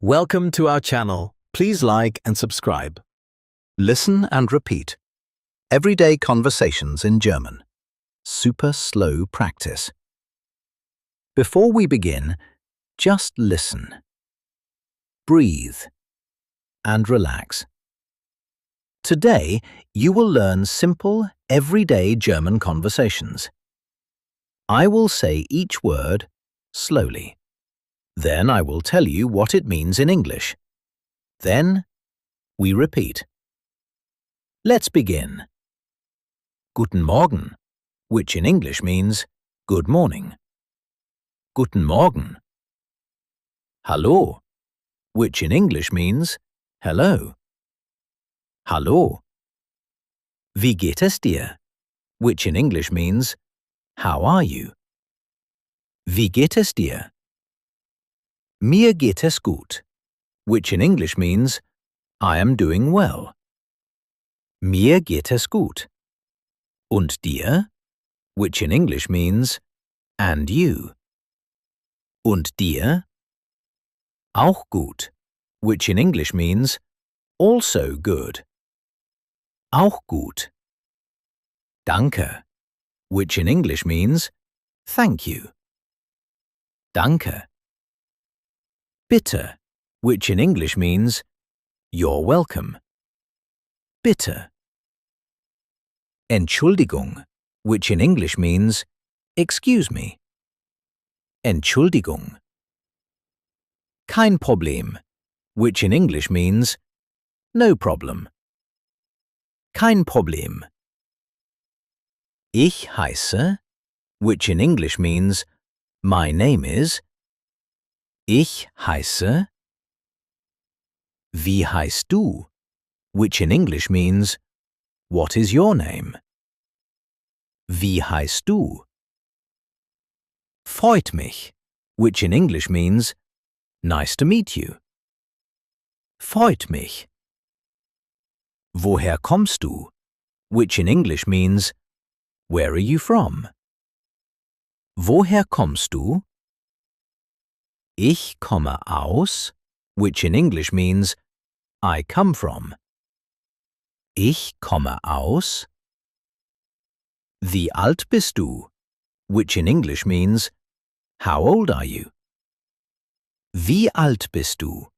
Welcome to our channel. Please like and subscribe. Listen and repeat. Everyday conversations in German. Super slow practice. Before we begin, just listen. Breathe and relax. Today, you will learn simple, everyday German conversations. I will say each word slowly. Then I will tell you what it means in English. Then we repeat. Let's begin. Guten Morgen, which in English means good morning. Guten Morgen. Hallo, which in English means hello. Hallo. Wie geht es dir, which in English means how are you? Wie geht es dir? Mir geht es gut, which in English means I am doing well. Mir geht es gut. Und dir, which in English means and you. Und dir? Auch gut, which in English means also good. Auch gut. Danke, which in English means thank you. Danke. Bitte, which in English means you're welcome. Bitte. Entschuldigung, which in English means excuse me. Entschuldigung. Kein Problem, which in English means no problem. Kein Problem. Ich heiße, which in English means my name is. Ich heiße. Wie heißt du, which in English means what is your name? Wie heißt du? Freut mich, which in English means nice to meet you. Freut mich. Woher kommst du, which in English means where are you from? Woher kommst du? Ich komme aus, which in English means I come from. Ich komme aus. Wie alt bist du, which in English means how old are you? Wie alt bist du?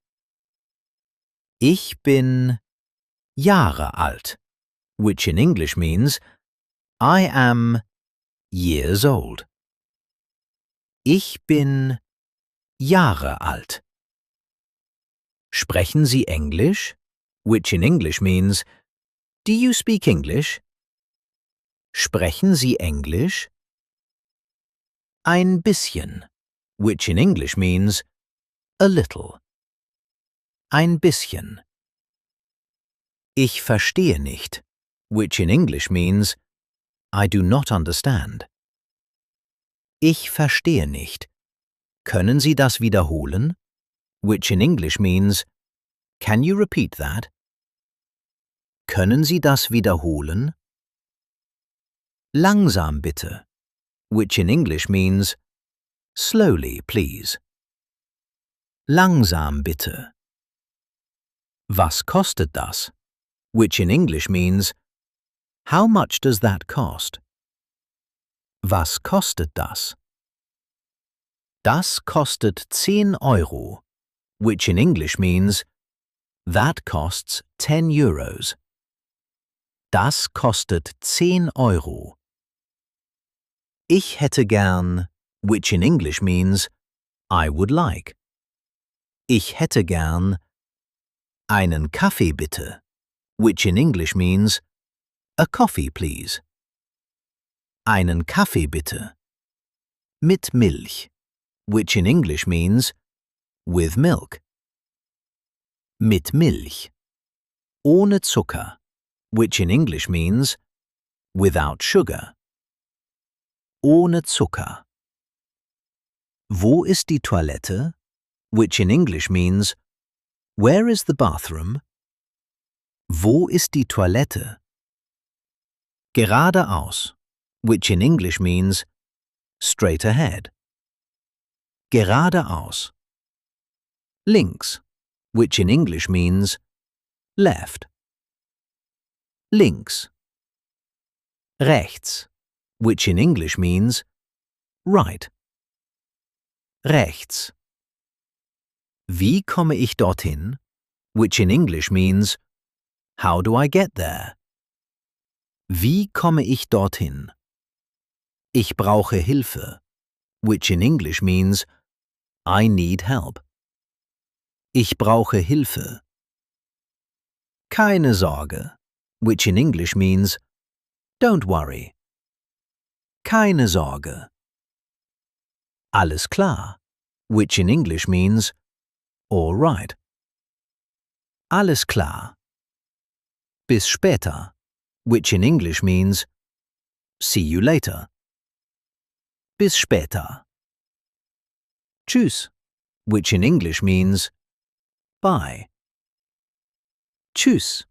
Ich bin Jahre alt, which in English means I am years old. Ich bin Jahre alt. Sprechen Sie Englisch, which in English means do you speak English? Sprechen Sie Englisch? Ein bisschen, which in English means a little. Ein bisschen. Ich verstehe nicht, which in English means I do not understand. Ich verstehe nicht. Können Sie das wiederholen? Which in English means can you repeat that? Können Sie das wiederholen? Langsam bitte, which in English means slowly please. Langsam bitte. Was kostet das? Which in English means how much does that cost? Was kostet das? Das kostet 10 Euro, which in English means that costs 10 euros. Das kostet 10 Euro. Ich hätte gern, which in English means I would like. Ich hätte gern einen Kaffee bitte, which in English means a coffee please. Einen Kaffee bitte. Mit Milch, which in English means with milk. Mit Milch. Ohne Zucker, which in English means without sugar. Ohne Zucker. Wo ist die Toilette? Which in English means where is the bathroom? Wo ist die Toilette? Geradeaus, which in English means straight ahead. Geradeaus. Links, which in English means left. Links. Rechts, which in English means right. Rechts. Wie komme ich dorthin, which in English means how do I get there? Wie komme ich dorthin? Ich brauche Hilfe, which in English means I need help. Ich brauche Hilfe. Keine Sorge, which in English means don't worry. Keine Sorge. Alles klar, which in English means all right. Alles klar. Bis später, which in English means see you later. Bis später. Tschüss, which in English means bye. Tschüss.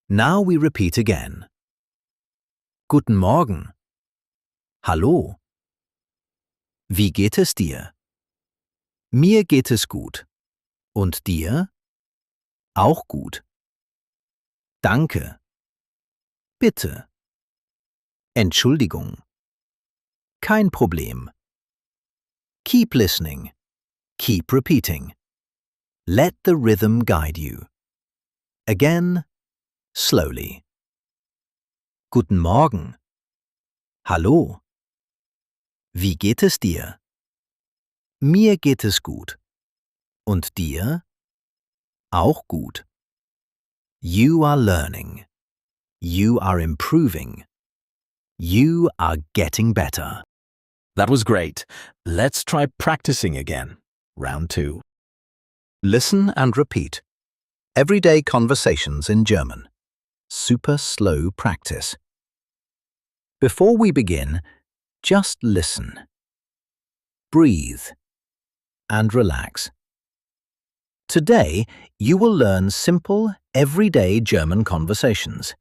Now we repeat again. Guten Morgen. Hallo. Wie geht es dir? Mir geht es gut. Und dir? Auch gut. Danke. Bitte. Entschuldigung. Kein Problem. Keep listening. Keep repeating. Let the rhythm guide you. Again, slowly. Guten Morgen. Hallo. Wie geht es dir? Mir geht es gut. Und dir? Auch gut. You are learning. You are improving. You are getting better. That was great. Let's try practicing again. Round 2. Listen and repeat. Everyday conversations in German. Super slow practice. Before we begin, just listen. Breathe. And relax. Today, you will learn simple, everyday German conversations.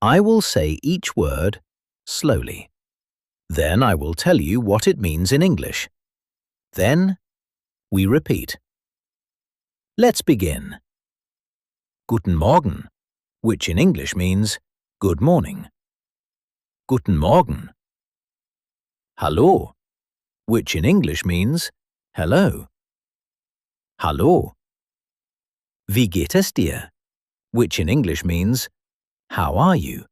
I will say each word slowly. Then I will tell you what it means in English. Then, we repeat. Let's begin. Guten Morgen, which in English means good morning. Guten Morgen. Hallo, which in English means hello. Hallo. Wie geht es dir? Which in English means how are you?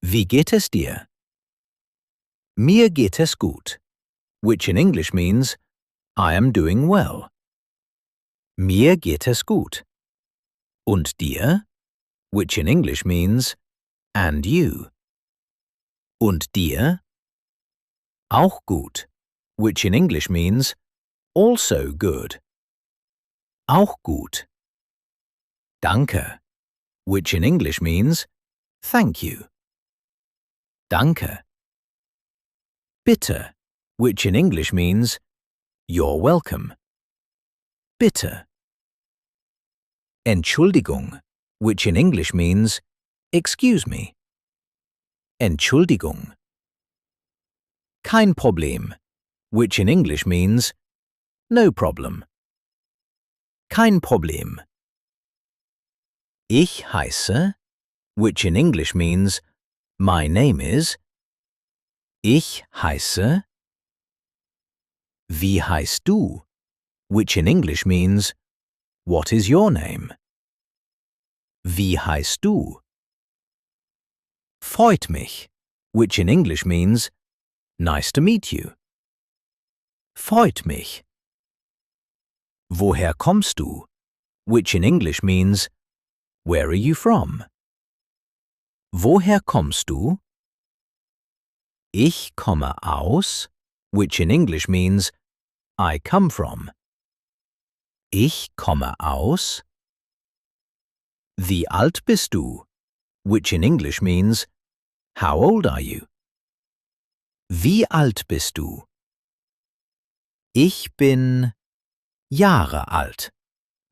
Wie geht es dir? Mir geht es gut, which in English means I am doing well. Mir geht es gut. Und dir? Which in English means and you. Und dir? Auch gut, which in English means also good. Auch gut. Danke, which in English means thank you. Danke. Bitte, which in English means you're welcome. Bitte. Entschuldigung, which in English means excuse me. Entschuldigung. Kein Problem, which in English means no problem. Kein Problem. Ich heiße, which in English means my name is. Ich heiße. Wie heißt du? Which in English means what is your name? Wie heißt du? Freut mich, which in English means nice to meet you. Freut mich. Woher kommst du? Which in English means where are you from? Woher kommst du? Ich komme aus, which in English means I come from. Ich komme aus. Wie alt bist du? Which in English means how old are you? Wie alt bist du? Ich bin Jahre alt,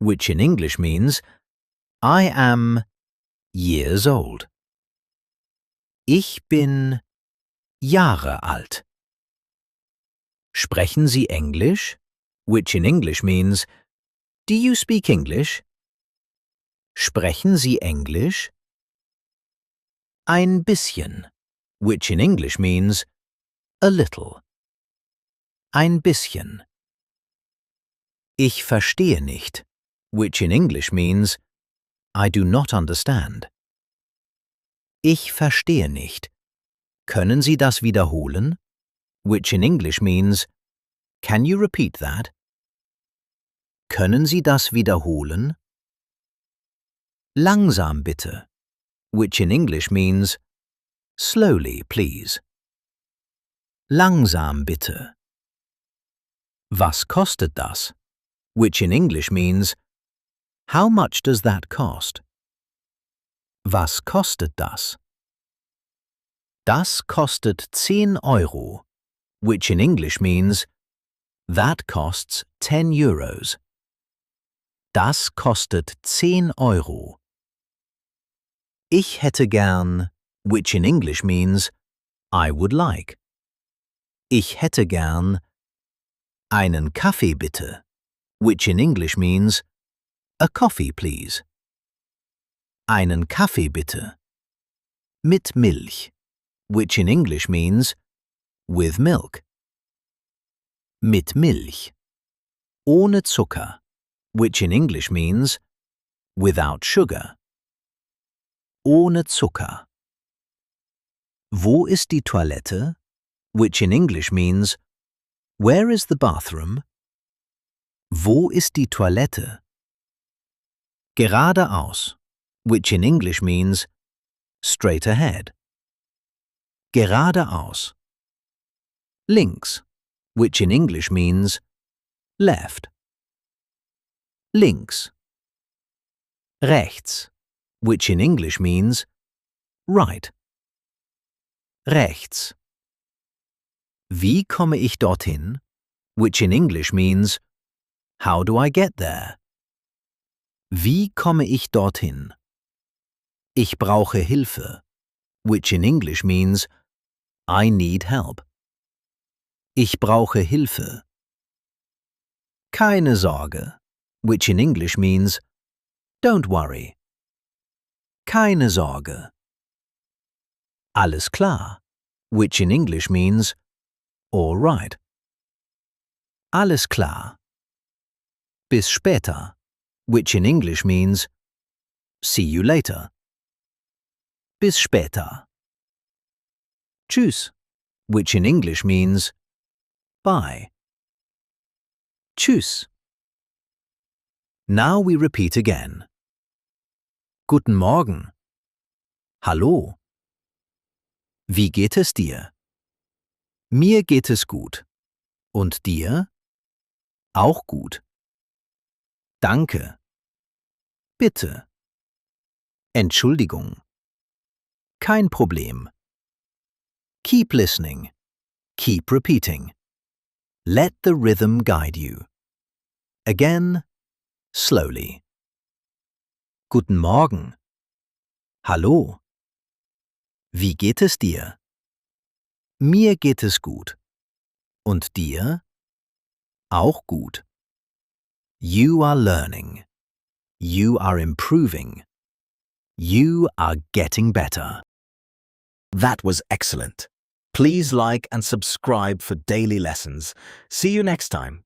which in English means I am years old. Ich bin Jahre alt. Sprechen Sie Englisch? which in English means, do you speak English? Sprechen Sie Englisch? Ein bisschen, which in English means, a little. Ein bisschen. Ich verstehe nicht, which in English means, I do not understand. Ich verstehe nicht. Können Sie das wiederholen? Which in English means, can you repeat that? Können Sie das wiederholen? Langsam bitte, which in English means, slowly please. Langsam bitte. Was kostet das? Which in English means, how much does that cost? Was kostet das? Das kostet 10 Euro, which in English means, that costs 10 euros. Das kostet 10 Euro. Ich hätte gern, which in English means, I would like. Ich hätte gern einen Kaffee bitte, which in English means, a coffee please. Einen Kaffee bitte. Mit Milch, which in English means, with milk. Mit Milch. Ohne Zucker, which in English means, without sugar. Ohne Zucker. Wo ist die Toilette? Which in English means, where is the bathroom? Wo ist die Toilette? Geradeaus, which in English means, straight ahead. Geradeaus. Links, which in English means, left. Links. Rechts, which in English means, right. Rechts. Wie komme ich dorthin? Which in English means, how do I get there? Wie komme ich dorthin? Ich brauche Hilfe, which in English means, I need help. Ich brauche Hilfe. Keine Sorge, which in English means, don't worry. Keine Sorge. Alles klar, which in English means, all right. Alles klar. Bis später, which in English means, see you later. Bis später. Tschüss, which in English means, bye. Tschüss. Now we repeat again. Guten Morgen. Hallo. Wie geht es dir? Mir geht es gut. Und dir? Auch gut. Danke. Bitte. Entschuldigung. Kein Problem. Keep listening. Keep repeating. Let the rhythm guide you. Again, slowly. Guten Morgen. Hallo. Wie geht es dir? Mir geht es gut. Und dir? Auch gut. You are learning. You are improving. You are getting better. That was excellent. Please like and subscribe for daily lessons. See you next time.